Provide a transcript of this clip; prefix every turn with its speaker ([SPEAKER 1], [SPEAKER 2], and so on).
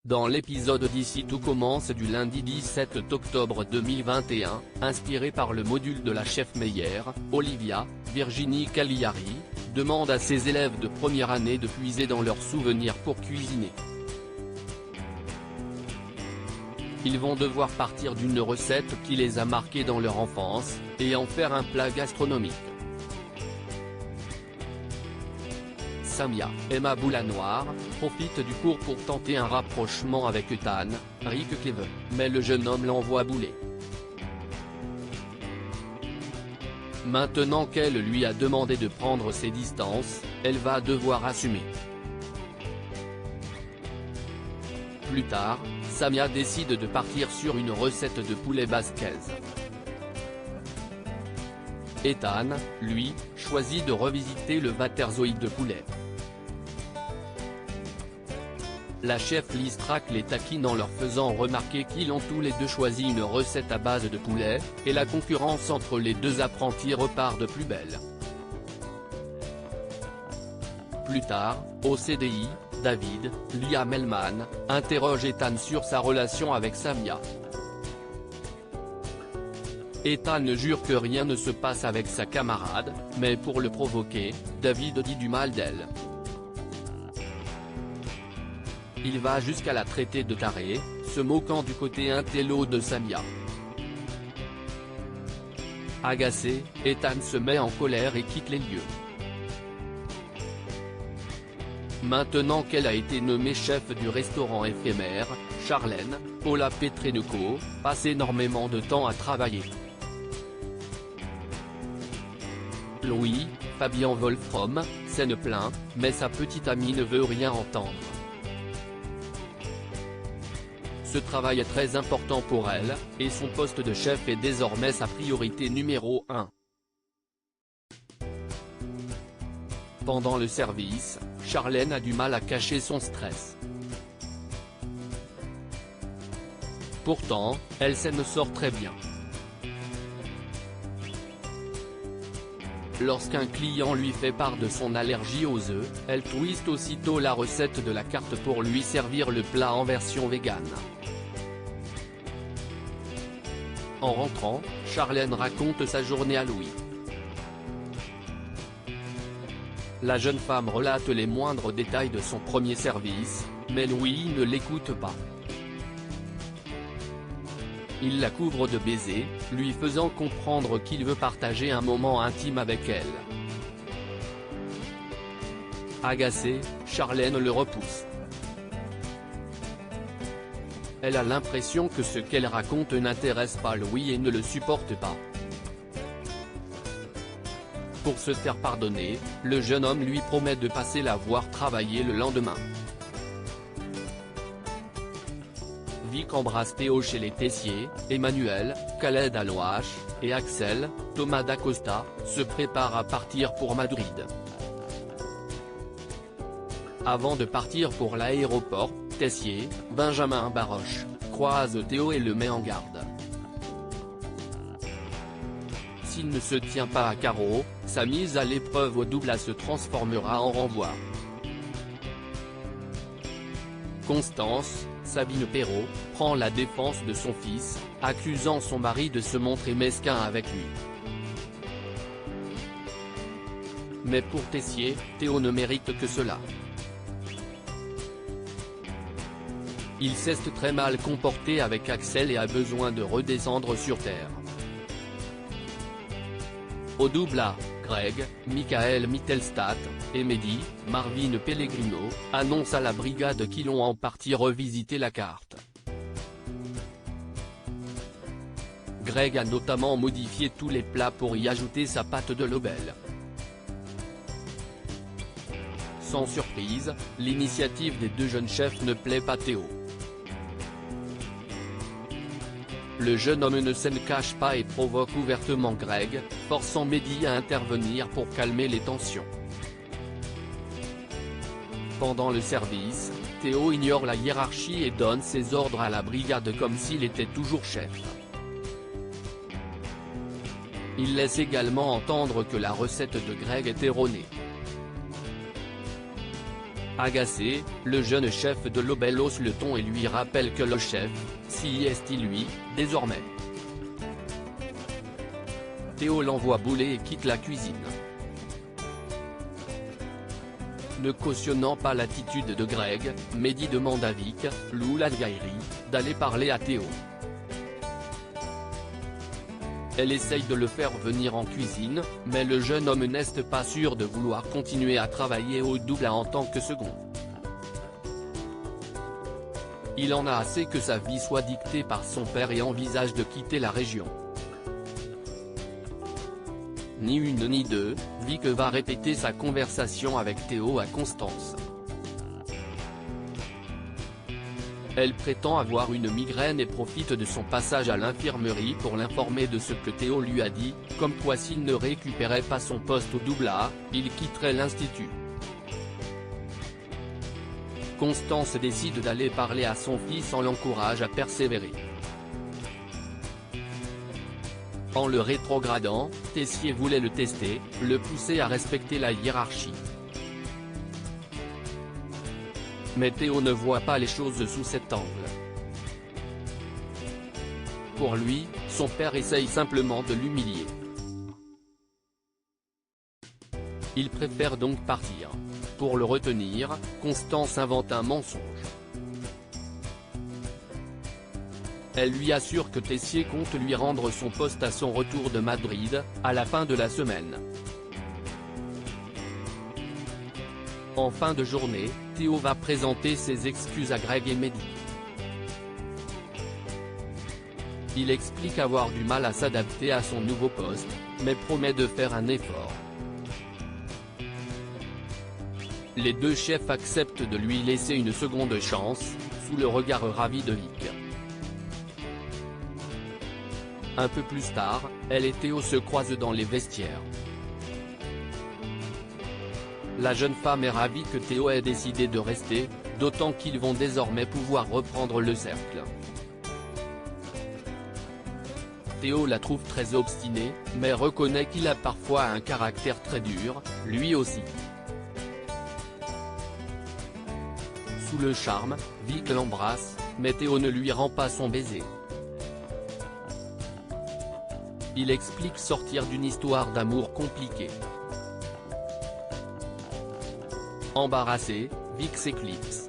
[SPEAKER 1] Dans l'épisode d'Ici tout commence du lundi 17 octobre 2021, inspiré par le module de la chef Meyer, Olivia, Virginie Cagliari, demande à ses élèves de première année de puiser dans leurs souvenirs pour cuisiner. Ils vont devoir partir d'une recette qui les a marqués dans leur enfance, et en faire un plat gastronomique. Samia, Emma Boulanoir, profite du cours pour tenter un rapprochement avec Ethan, Rick Cleven, mais le jeune homme l'envoie bouler. Maintenant qu'elle lui a demandé de prendre ses distances, elle va devoir assumer. Plus tard, Samia décide de partir sur une recette de poulet basquaise. Ethan, lui, choisit de revisiter le Waterzooi de poulet. La chef Liz Track les taquine en leur faisant remarquer qu'ils ont tous les deux choisi une recette à base de poulet, et la concurrence entre les deux apprentis repart de plus belle. Plus tard, au CDI, David, Liam Hellman, interroge Ethan sur sa relation avec Samia. Ethan jure que rien ne se passe avec sa camarade, mais pour le provoquer, David dit du mal d'elle. Il va jusqu'à la traiter de tarée, se moquant du côté intello de Samia. Agacé, Ethan se met en colère et quitte les lieux. Maintenant qu'elle a été nommée chef du restaurant éphémère, Charlène, Paula Petrenko, passe énormément de temps à travailler. Louis, Fabian Wolfram, s'en plaint, mais sa petite amie ne veut rien entendre. Ce travail est très important pour elle, et son poste de chef est désormais sa priorité numéro 1. Pendant le service, Charlène a du mal à cacher son stress. Pourtant, elle s'en sort très bien. Lorsqu'un client lui fait part de son allergie aux œufs, elle twiste aussitôt la recette de la carte pour lui servir le plat en version végane. En rentrant, Charlène raconte sa journée à Louis. La jeune femme relate les moindres détails de son premier service, mais Louis ne l'écoute pas. Il la couvre de baisers, lui faisant comprendre qu'il veut partager un moment intime avec elle. Agacée, Charlène le repousse. Elle a l'impression que ce qu'elle raconte n'intéresse pas Louis et ne le supporte pas. Pour se faire pardonner, le jeune homme lui promet de passer la voir travailler le lendemain. Vic embrasse Théo chez les Tessier, Emmanuel, Khaled Alouache, et Axel, Thomas Dacosta, se prépare à partir pour Madrid. Avant de partir pour l'aéroport, Tessier, Benjamin Baroche, croise Théo et le met en garde. S'il ne se tient pas à carreau, sa mise à l'épreuve au double se transformera en renvoi. Constance, Sabine Perrault, prend la défense de son fils, accusant son mari de se montrer mesquin avec lui. Mais pour Tessier, Théo ne mérite que cela. Il s'est très mal comporté avec Axel et a besoin de redescendre sur terre. Au double A, Greg, Michael Mittelstadt, et Mehdi, Marvin Pellegrino, annoncent à la brigade qu'ils ont en partie revisité la carte. Greg a notamment modifié tous les plats pour y ajouter sa pâte de Lobel. Sans surprise, l'initiative des deux jeunes chefs ne plaît pas Théo. Le jeune homme ne s'en cache pas et provoque ouvertement Greg, forçant Mehdi à intervenir pour calmer les tensions. Pendant le service, Théo ignore la hiérarchie et donne ses ordres à la brigade comme s'il était toujours chef. Il laisse également entendre que la recette de Greg est erronée. Agacé, le jeune chef de l'Aubel hausse le ton et lui rappelle que le chef, si est-il lui, désormais. Théo l'envoie bouler et quitte la cuisine. Ne cautionnant pas l'attitude de Greg, Mehdi demande à Vic, l'Oulagaïri, d'aller parler à Théo. Elle essaye de le faire venir en cuisine, mais le jeune homme n'est pas sûr de vouloir continuer à travailler au double en tant que second. Il en a assez que sa vie soit dictée par son père et envisage de quitter la région. Ni une ni deux, Vic va répéter sa conversation avec Théo à Constance. Elle prétend avoir une migraine et profite de son passage à l'infirmerie pour l'informer de ce que Théo lui a dit, comme quoi s'il ne récupérait pas son poste au double A, il quitterait l'institut. Constance décide d'aller parler à son fils en l'encourage à persévérer. En le rétrogradant, Tessier voulait le tester, le pousser à respecter la hiérarchie. Mais Théo ne voit pas les choses sous cet angle. Pour lui, son père essaye simplement de l'humilier. Il préfère donc partir. Pour le retenir, Constance invente un mensonge. Elle lui assure que Tessier compte lui rendre son poste à son retour de Madrid, à la fin de la semaine. En fin de journée, Théo va présenter ses excuses à Greg et Mehdi. Il explique avoir du mal à s'adapter à son nouveau poste, mais promet de faire un effort. Les deux chefs acceptent de lui laisser une seconde chance, sous le regard ravi de Vic. Un peu plus tard, elle et Théo se croisent dans les vestiaires. La jeune femme est ravie que Théo ait décidé de rester, d'autant qu'ils vont désormais pouvoir reprendre le cercle. Théo la trouve très obstinée, mais reconnaît qu'il a parfois un caractère très dur, lui aussi. Sous le charme, Vic l'embrasse, mais Théo ne lui rend pas son baiser. Il explique sortir d'une histoire d'amour compliquée. Embarrassé, Vic s'éclipse.